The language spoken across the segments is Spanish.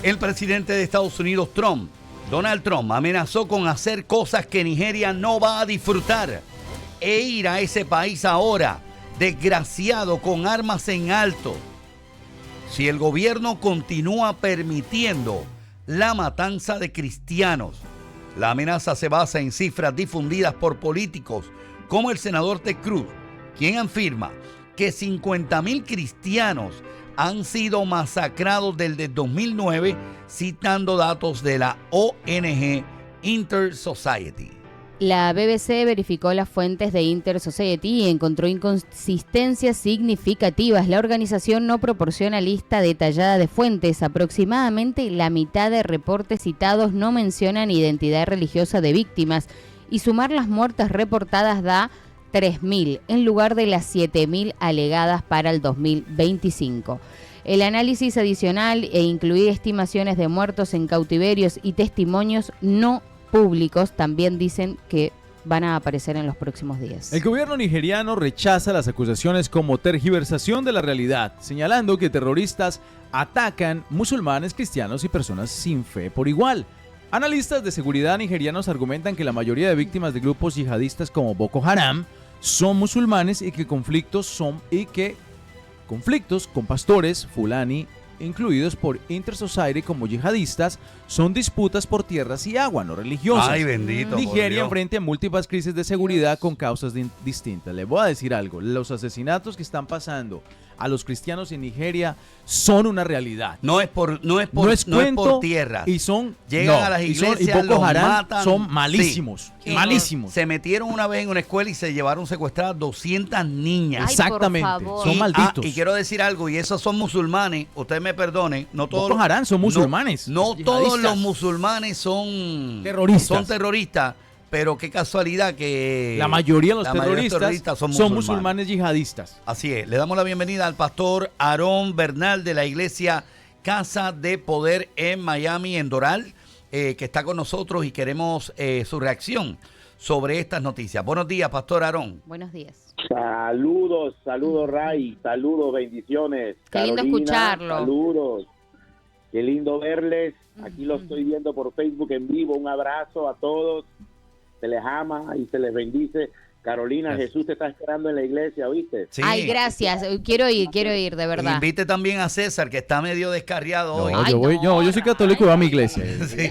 El presidente de Estados Unidos, Donald Trump, amenazó con hacer cosas que Nigeria no va a disfrutar e ir a ese país ahora, desgraciado, con armas en alto, si el gobierno continúa permitiendo la matanza de cristianos. La amenaza se basa en cifras difundidas por políticos como el senador Ted Cruz, quien afirma que 50,000 cristianos han sido masacrados desde 2009, citando datos de la ONG Inter-Society. La BBC verificó las fuentes de Inter-Society y encontró inconsistencias significativas. La organización no proporciona lista detallada de fuentes. Aproximadamente la mitad de reportes citados no mencionan identidad religiosa de víctimas y sumar las muertes reportadas da 3.000 en lugar de las 7.000 alegadas para el 2025. El análisis adicional e incluir estimaciones de muertos en cautiverios y testimonios no públicos también dicen que van a aparecer en los próximos días. El gobierno nigeriano rechaza las acusaciones como tergiversación de la realidad, señalando que terroristas atacan musulmanes, cristianos y personas sin fe por igual. Analistas de seguridad nigerianos argumentan que la mayoría de víctimas de grupos yihadistas como Boko Haram son musulmanes y que conflictos con pastores fulani incluidos por Inter-Society como yihadistas son disputas por tierras y agua, no religiosas. Ay, bendito. Nigeria enfrenta a múltiples crisis de seguridad con causas distintas. Le voy a decir algo, los asesinatos que están pasando a los cristianos en Nigeria son una realidad. No es por tierras. Y son llegan a las iglesias, y Boko Haram matan. son malísimos, Sí. malísimos. Se metieron una vez en una escuela y se llevaron secuestradas 200 niñas. Ay, Exactamente, por favor. son malditos. Y quiero decir algo, y esos son musulmanes, ustedes me perdonen, no todos Boko Haram son musulmanes. No yihadistas. todos los musulmanes son terroristas, pero qué casualidad que la mayoría de los terroristas son musulmanes yihadistas. Así es, le damos la bienvenida al pastor Aarón Bernal de la iglesia Casa de Poder en Miami, en Doral, que está con nosotros y queremos su reacción sobre estas noticias. Buenos días, pastor Aarón. Buenos días. Saludos, Ray, saludos, bendiciones. Qué lindo escucharlo. Saludos, qué lindo verles. Aquí lo estoy viendo por Facebook en vivo. Un abrazo a todos. Se les ama y se les bendice. Carolina, Gracias. Jesús te está esperando en la iglesia, ¿viste? Sí. Ay, gracias. Quiero ir, de verdad. Invite también a César, que está medio descarriado hoy. Yo soy católico y voy a mi iglesia. Sí.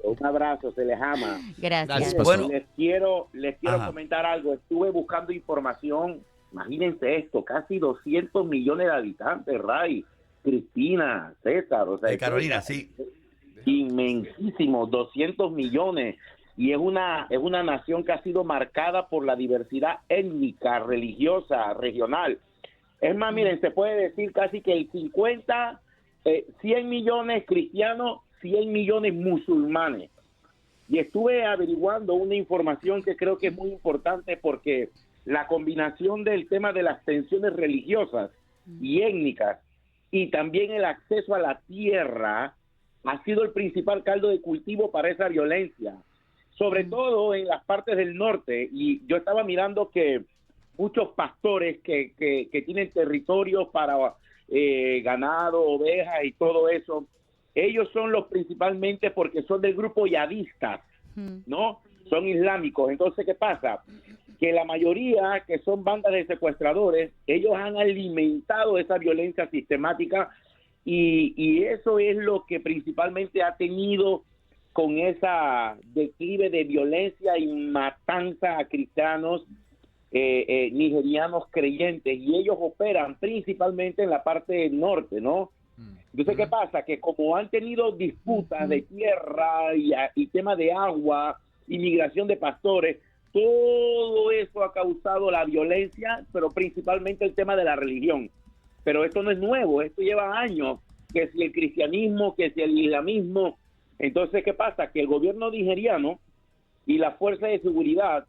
Un abrazo, se les ama. Gracias. Bueno. Les quiero Ajá. comentar algo. Estuve buscando información. Imagínense esto, casi 200 millones de habitantes, Ray, Cristina, César. O sea, Carolina, sí. Inmensísimo, 200 millones. Y es una nación que ha sido marcada por la diversidad étnica, religiosa, regional. Es más, miren, se puede decir casi que el 100 millones cristianos, 100 millones musulmanes. Y estuve averiguando una información que creo que es muy importante porque la combinación del tema de las tensiones religiosas y étnicas y también el acceso a la tierra ha sido el principal caldo de cultivo para esa violencia. Sobre todo en las partes del norte, y yo estaba mirando que muchos pastores que tienen territorios para ganado, ovejas y todo eso, ellos son los principalmente porque son del grupo yihadistas, ¿no? Son islámicos. Entonces, ¿qué pasa? Que la mayoría que son bandas de secuestradores, ellos han alimentado esa violencia sistemática y eso es lo que principalmente ha tenido con esa declive de violencia y matanza a cristianos nigerianos creyentes, y ellos operan principalmente en la parte del norte, ¿no? Entonces, ¿qué pasa? Que como han tenido disputas de tierra y tema de agua, inmigración de pastores, todo eso ha causado la violencia, pero principalmente el tema de la religión. Pero esto no es nuevo, esto lleva años, que si el cristianismo, que si el islamismo. Entonces, ¿qué pasa? Que el gobierno nigeriano y las fuerzas de seguridad,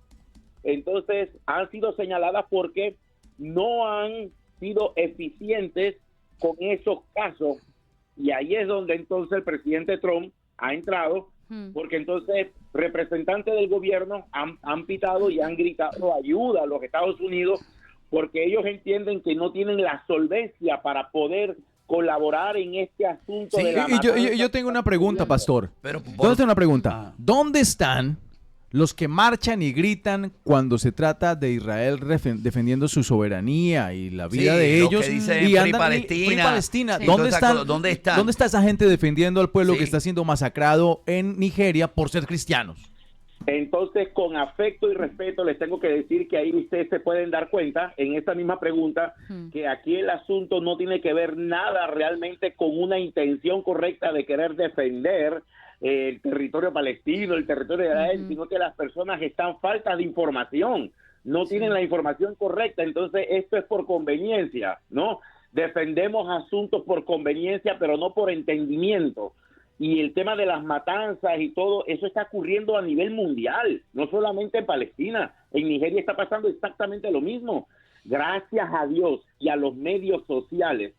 entonces, han sido señaladas porque no han sido eficientes con esos casos. Y ahí es donde entonces el presidente Trump ha entrado, porque entonces representantes del gobierno han pitado y han gritado ayuda a los Estados Unidos, porque ellos entienden que no tienen la solvencia para poder colaborar en este asunto Sí, de la Yo tengo una pregunta, pastor. Pero, ¿Dónde está una pregunta? Ah. ¿Dónde están los que marchan y gritan cuando se trata de Israel defendiendo su soberanía y la vida Sí, de los ellos? que dicen y Free andan Palestina. Free Palestina. Sí. ¿Dónde Entonces, están? ¿dónde están? ¿Dónde está esa gente defendiendo al pueblo Sí. que está siendo masacrado en Nigeria por ser cristianos? Entonces, con afecto y respeto, les tengo que decir que ahí ustedes se pueden dar cuenta, en esta misma pregunta, que aquí el asunto no tiene que ver nada realmente con una intención correcta de querer defender el territorio palestino, el territorio de Israel, sino que las personas están faltas de información, no tienen la información correcta. Entonces, esto es por conveniencia, ¿no? Defendemos asuntos por conveniencia, pero no por entendimiento. Y el tema de las matanzas y todo, eso está ocurriendo a nivel mundial, no solamente en Palestina. En Nigeria está pasando exactamente lo mismo. Gracias a Dios y a los medios sociales,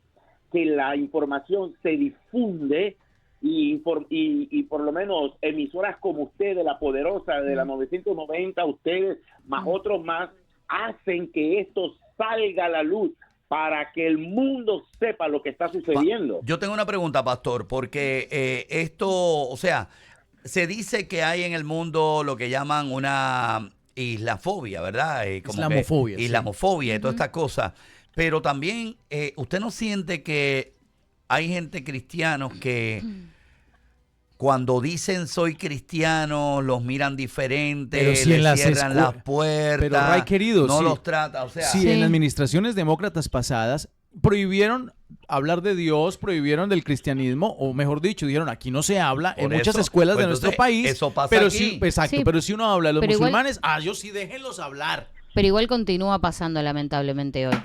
que la información se difunde y por lo menos emisoras como ustedes, La Poderosa, de la 990, ustedes, más otros más, hacen que esto salga a la luz, para que el mundo sepa lo que está sucediendo. Yo tengo una pregunta, pastor, porque esto, o sea, se dice que hay en el mundo lo que llaman una islafobia, ¿verdad? Islamofobia, sí. Islamofobia y todas estas cosas. Pero también, ¿usted no siente que hay gente cristianos que cuando dicen soy cristiano, los miran diferente, Pero si les en las cierran las puertas, Pero, Ray, querido, no sí. los trata, o sea... Sí, en administraciones demócratas pasadas prohibieron hablar de Dios, prohibieron del cristianismo, o mejor dicho, dijeron aquí no se habla en Por muchas eso, escuelas pues de nuestro entonces, país. eso pasa pero aquí. sí, exacto, Sí. pero si uno habla de los Pero igual- musulmanes, yo sí, déjenlos hablar. Pero igual continúa pasando lamentablemente hoy.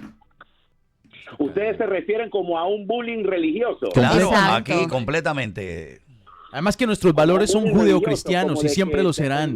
Ustedes se refieren como a un bullying religioso. Claro, Exacto. aquí completamente. Además que nuestros valores son Bullying religioso, judeocristianos como y de siempre que lo serán.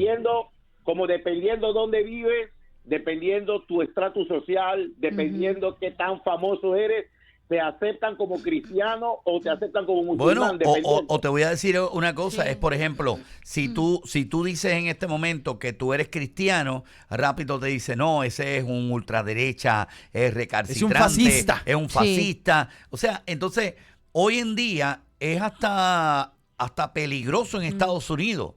Dependiendo dónde vives, dependiendo tu estratus social, dependiendo qué tan famoso eres, te aceptan como cristiano o te aceptan como Bueno, musulmán. dependiendo. o te voy a decir una cosa, Sí. es por ejemplo, si tú dices en este momento que tú eres cristiano, rápido te dice, no, ese es un ultraderecha, es recalcitrante, fascista. es un Sí. fascista. O sea, entonces, hoy en día es hasta peligroso en Estados Unidos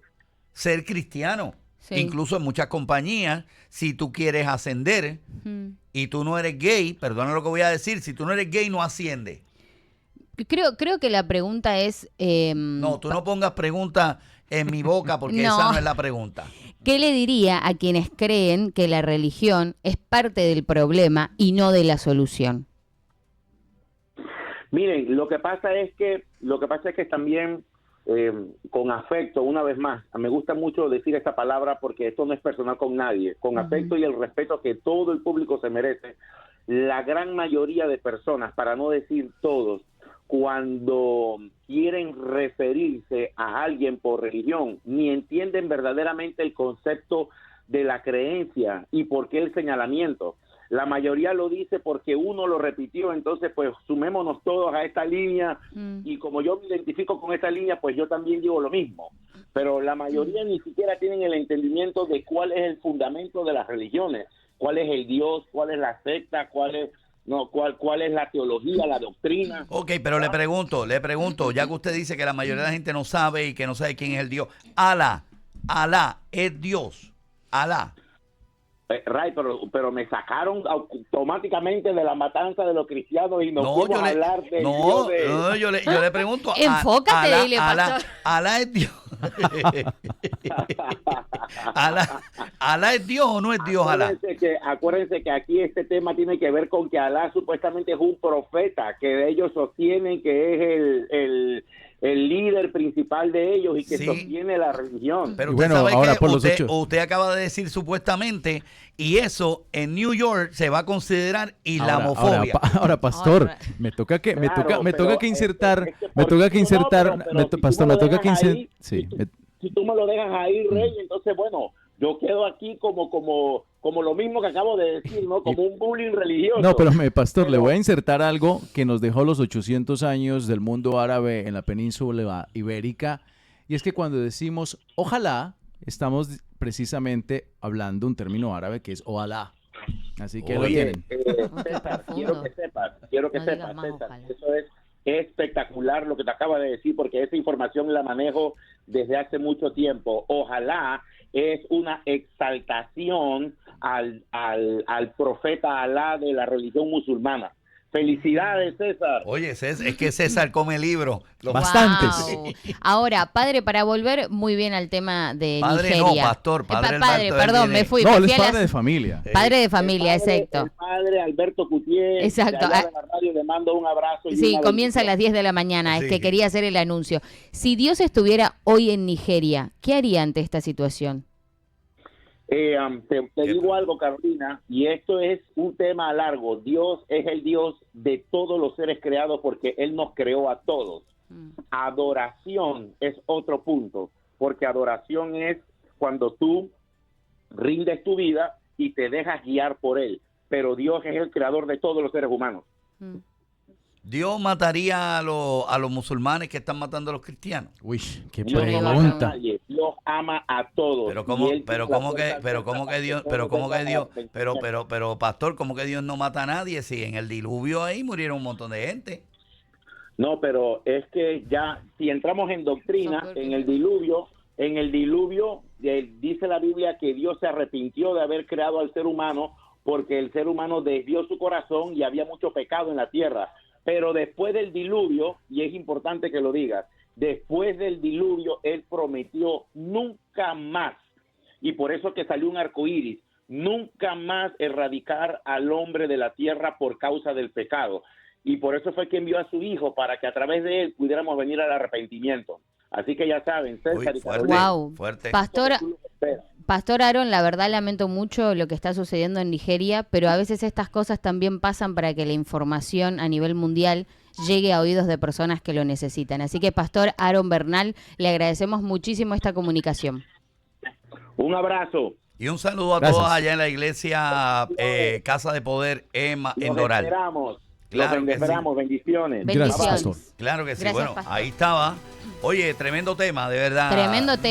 ser cristiano. Sí. Incluso en muchas compañías, si tú quieres ascender Mm. y tú no eres gay, perdona lo que voy a decir, si tú no eres gay no asciende. Creo que la pregunta es... No, tú no pongas preguntas en mi boca porque No. esa no es la pregunta. ¿Qué le diría a quienes creen que la religión es parte del problema y no de la solución? Miren, lo que pasa es que también con afecto, una vez más, me gusta mucho decir esta palabra porque esto no es personal con nadie, con afecto y el respeto que todo el público se merece, la gran mayoría de personas, para no decir todos, cuando quieren referirse a alguien por religión, ni entienden verdaderamente el concepto de la creencia y por qué el señalamiento. La mayoría lo dice porque uno lo repitió, entonces pues sumémonos todos a esta línea y como yo me identifico con esta línea, pues yo también digo lo mismo. Pero la mayoría ni siquiera tienen el entendimiento de cuál es el fundamento de las religiones, cuál es el Dios, cuál es la secta, cuál es la teología, la doctrina. Ok, pero le pregunto, ya que usted dice que la mayoría de la gente no sabe y que no sabe quién es el Dios. Alá es Dios. Alá. Ray, pero me sacaron automáticamente de la matanza de los cristianos y nos fuimos a hablar del Dios de... No, yo le pregunto. Enfócate, dile, pastor. Alá es Dios. Alá es Dios o no es Dios, Alá. Acuérdense que aquí este tema tiene que ver con que Alá supuestamente es un profeta, que ellos sostienen que es el líder principal de ellos y que Sí. sostiene la religión. Pero Y usted bueno, sabe ahora que por los hechos. usted acaba de decir supuestamente, y eso en New York se va a considerar islamofobia. Ahora, pastor, Ahora. me toca que insertar, pastor, me toca que insertar. Sí. Si tú me lo dejas ahí, Rey, entonces bueno, yo quedo aquí como lo mismo que acabo de decir, ¿no? Como un bullying religioso. No, pero pastor, le voy a insertar algo que nos dejó los 800 años del mundo árabe en la península ibérica, y es que cuando decimos ojalá, estamos precisamente hablando un término árabe que es ojalá. Así que lo Oye, tienen. César, profundo. quiero que No sepas, digas más, César, ojalá. espectacular lo que te acaba de decir, porque esa información la manejo desde hace mucho tiempo. Ojalá es una exaltación al profeta Alá de la religión musulmana. Felicidades, César. Oye, es que César come libros. Bastantes. Wow. Ahora, padre, para volver muy bien al tema de Padre Nigeria. no, pastor, padre padre, Alberto, perdón, él me viene. fui. No, me él fui es a padre las- de familia. Padre de familia, exacto. El padre Alberto Cutier, Exacto. de allá de la radio, le mando un abrazo. Y Sí, una comienza a bendición. las 10 de la mañana, es Sí. que quería hacer el anuncio. Si Dios estuviera hoy en Nigeria, ¿qué haría ante esta situación? Te digo algo, Carolina, y esto es un tema largo. Dios es el Dios de todos los seres creados porque Él nos creó a todos. Adoración es otro punto, porque adoración es cuando tú rindes tu vida y te dejas guiar por Él, pero Dios es el creador de todos los seres humanos. Mm. Dios mataría a los musulmanes que están matando a los cristianos. Uy, qué Dios no mata a pregunta. nadie, Dios ama a todos. Pero Y cómo, Él pero tiene la cómo que, fuerza pero cómo que Dios, pero cómo que Dios, pero pero pastor, cómo que Dios no mata a nadie si en el diluvio ahí murieron un montón de gente. No, pero es que ya, si entramos en doctrina, en el diluvio, dice la Biblia que Dios se arrepintió de haber creado al ser humano porque el ser humano desvió su corazón y había mucho pecado en la tierra. Pero después del diluvio, y es importante que lo digas, después del diluvio, Él prometió nunca más, y por eso que salió un arco iris, nunca más erradicar al hombre de la tierra por causa del pecado. Y por eso fue que envió a su Hijo, para que a través de Él pudiéramos venir al arrepentimiento. Así que ya saben, César Uy, y fuerte, Carolina, Wow. fuerte. Pastor Aaron, la verdad lamento mucho lo que está sucediendo en Nigeria, pero a veces estas cosas también pasan para que la información a nivel mundial llegue a oídos de personas que lo necesitan. Así que, Pastor Aaron Bernal, le agradecemos muchísimo esta comunicación. un abrazo. Y un saludo a Gracias. todos allá en la iglesia Casa de Poder en Los Doral. esperamos. Claro Los que esperamos. Bendiciones. Gracias, Bendiciones. pastor. Claro que sí. Gracias, Bueno, pastor. ahí estaba. Oye, tremendo tema, de verdad. Tremendo tema.